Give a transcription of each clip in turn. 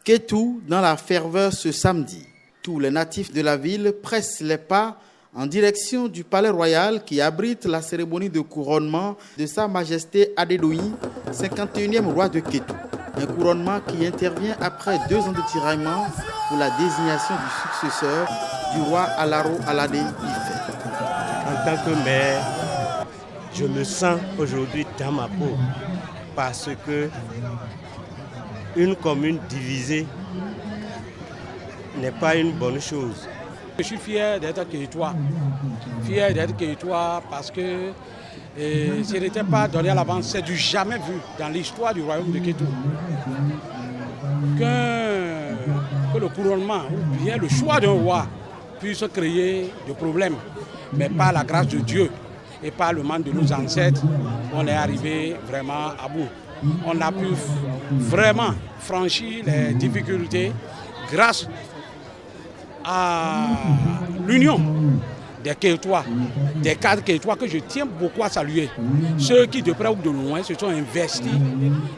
Kétou dans la ferveur ce samedi. Tous les natifs de la ville pressent les pas en direction du palais royal qui abrite la cérémonie de couronnement de Sa Majesté Adédoyi, 51e roi de Kétou. Un couronnement qui intervient après 2 ans de tiraillement pour la désignation du successeur du roi Alaro Alade Ife. En tant que maire, je me sens aujourd'hui dans ma peau parce que une commune divisée n'est pas une bonne chose. Je suis fier d'être Kétois. Fier d'être Kétois parce que ce n'était pas donné à l'avance, c'est du jamais vu dans l'histoire du royaume de Kétou. Que le couronnement ou bien le choix d'un roi puisse créer des problèmes, mais par la grâce de Dieu et par le manque de nos ancêtres, on est arrivé vraiment à bout. On a pu vraiment franchir les difficultés grâce à l'union des Kétois, des cadres Kétois que je tiens beaucoup à saluer. Ceux qui de près ou de loin se sont investis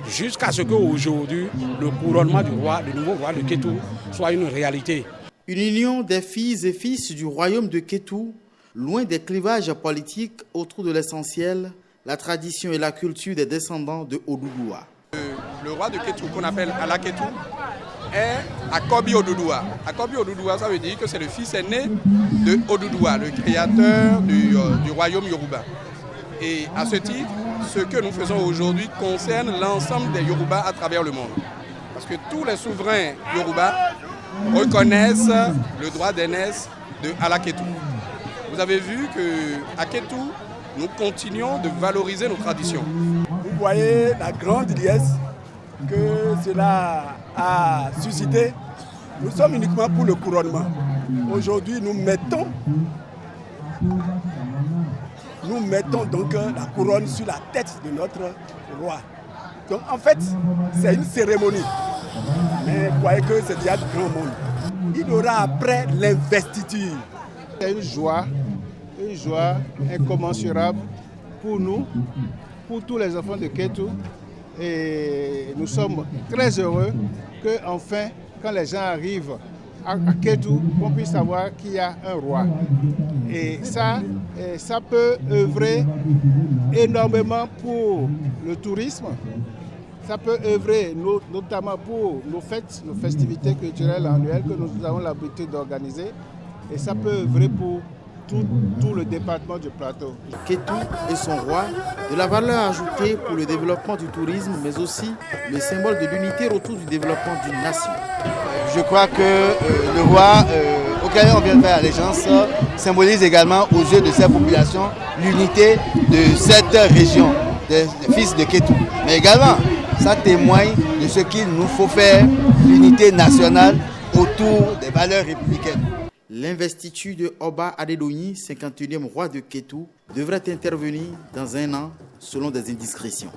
jusqu'à ce qu'aujourd'hui le couronnement du roi, le nouveau roi de Kétou, soit une réalité. Une union des filles et fils du royaume de Kétou, loin des clivages politiques autour de l'essentiel, la tradition et la culture des descendants de Oduduwa. Le roi de Kétou, qu'on appelle Ala Kétou, est Akobi Oduduwa. Akobi Oduduwa, ça veut dire que c'est le fils aîné de Oduduwa, le créateur du royaume Yoruba. Et à ce titre, ce que nous faisons aujourd'hui concerne l'ensemble des Yoruba à travers le monde. Parce que tous les souverains Yoruba reconnaissent le droit d'aînesse de Ala Kétou. Vous avez vu qu'à Kétou, nous continuons de valoriser nos traditions. Vous voyez la grande liesse que cela a suscité. Nous sommes uniquement pour le couronnement. Aujourd'hui, nous mettons donc la couronne sur la tête de notre roi. Donc en fait, c'est une cérémonie. Mais vous voyez que c'est déjà du grand monde. Il y aura après l'investiture. C'est une joie incommensurable pour nous, pour tous les enfants de Kétou. Et nous sommes très heureux qu'enfin, quand les gens arrivent à Kétou, on puisse savoir qu'il y a un roi. Et ça peut œuvrer énormément pour le tourisme. Ça peut œuvrer notamment pour nos fêtes, nos festivités culturelles annuelles que nous avons l'habitude d'organiser. Et ça peut œuvrer pour tout le département du plateau. Kétou et son roi, de la valeur ajoutée pour le développement du tourisme, mais aussi le symbole de l'unité autour du développement d'une nation. Je crois que le roi auquel on vient de faire allégeance symbolise également aux yeux de cette population l'unité de cette région, des fils de Kétou. Mais également, ça témoigne de ce qu'il nous faut faire, l'unité nationale autour des valeurs républicaines. L'investiture de Oba Adédoyi, 51e roi de Kétou, devrait intervenir dans 1 an selon des indiscrétions.